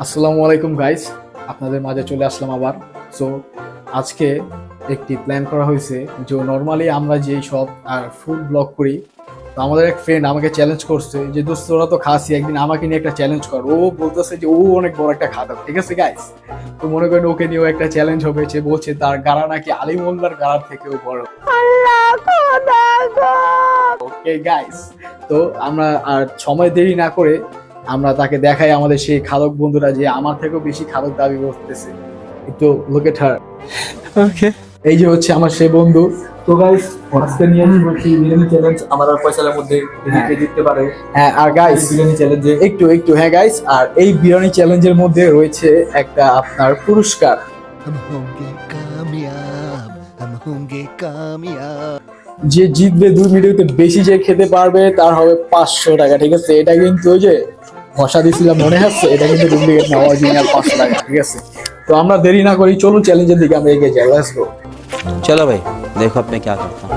আসসালামু আলাইকুম গাইস, আপনাদের মাঝে চলে আসলাম আবার। সো আজকে একটি প্ল্যান করা হয়েছে যে নর্মালি আমরা যেই সব ফুড ব্লগ করি, তো আমাদের এক ফ্রেন্ড আমাকে চ্যালেঞ্জ করছে যে দোস্ত তোরা তো খাসি, একদিন আমাকে নিয়ে একটা চ্যালেঞ্জ কর। ও বলতেছে যে ও অনেক বড় একটা খাদক, ঠিক আছে গাইস? তো মনে করেন ওকে নিয়েও একটা চ্যালেঞ্জ হবে। সে বলছে তার গাড়া নাকি আলিমোল্লার গাড়ার থেকেও বড়। ওকে গাইস, তো আমরা আর সময় দেরি না করে আমরা তাকে দেখাই আমাদের সেই খাদক বন্ধুরা যে আমার থেকেও বেশি খাদক দাবি করতেছে। একটু লুক এট হার। Okay. এই যে হচ্ছে আমার সেই বন্ধু। তো গাইস, আজকে নিয়ে আসবো কি বিরিয়ানি চ্যালেঞ্জ। আমার আর ফয়সালের মধ্যে কে জিততে পারে। হ্যাঁ, আর গাইস বিরিয়ানি চ্যালেঞ্জে একটু হ্যাঁ গাইস, আর এই বিরিয়ানি চ্যালেঞ্জের মধ্যে রয়েছে একটা আপনার পুরস্কার। हम होंगे कामयाब हम होंगे कामयाब যে জিতবে 2 মিনিটে বেশি যে খেতে পারবে তার হবে 500 টাকা, ঠিক আছে? এটা কিন্তু ওই যে ঘষা দিছিলাম মনে আছে, এটা কিন্তু ডুপ্লিকেট না, অরিজিনাল 500 টাকা, ঠিক আছে? তো আমরা দেরি না করি, চলুন চ্যালেঞ্জের দিকে আমরা এগিয়ে যাই। Let's go. चलो भाई देखो अब मैं क्या करता हूँ।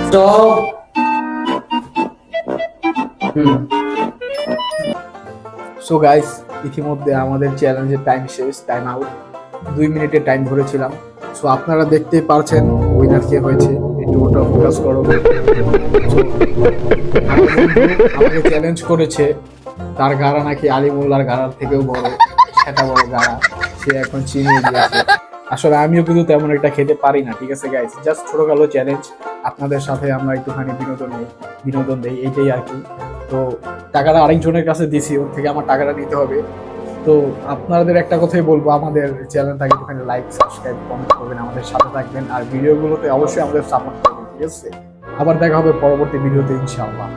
স্টপ। সো গাইস, ইতিমধ্যে আমাদের চ্যালেঞ্জের টাইম শেষ, টাইম আউট। 2 মিনিটের টাইম ধরেছিলাম। সো আপনারা দেখতেই পারছেন উইনার কে হয়েছে। একটু ওটা ফোকাস করো। So, আমাকে চ্যালেঞ্জ করেছে তার গাড়া নাকি আলিমুল্লার গাড়ার থেকেও বড়, সেটা বড় গাড়া। সে এখন চিনিয়ে দিয়েছে। আসলে আমিও কিন্তু তেমন একটা খেতে পারি না, ঠিক আছে গাইস? জাস্ট ছোটখাটো চ্যালেঞ্জ, আপনাদের সাথে আমরা একটুখানি বিনোদন দেই, এইটাই আর কি। তো টাকাটা আরেকজনের কাছে দিছি, ওর থেকে আমার টাকাটা নিতে হবে। তো আপনাদের একটা কথাই বলবো, আমাদের চ্যানেলটাকে একটুখানি লাইক, সাবস্ক্রাইব, কমেন্ট করবেন, আমাদের সাথে থাকবেন, আর ভিডিওগুলোতে অবশ্যই আমাদের সাপোর্ট করবেন, ঠিক আছে? আবার দেখা হবে পরবর্তী ভিডিওতে ইনশাআল্লাহ।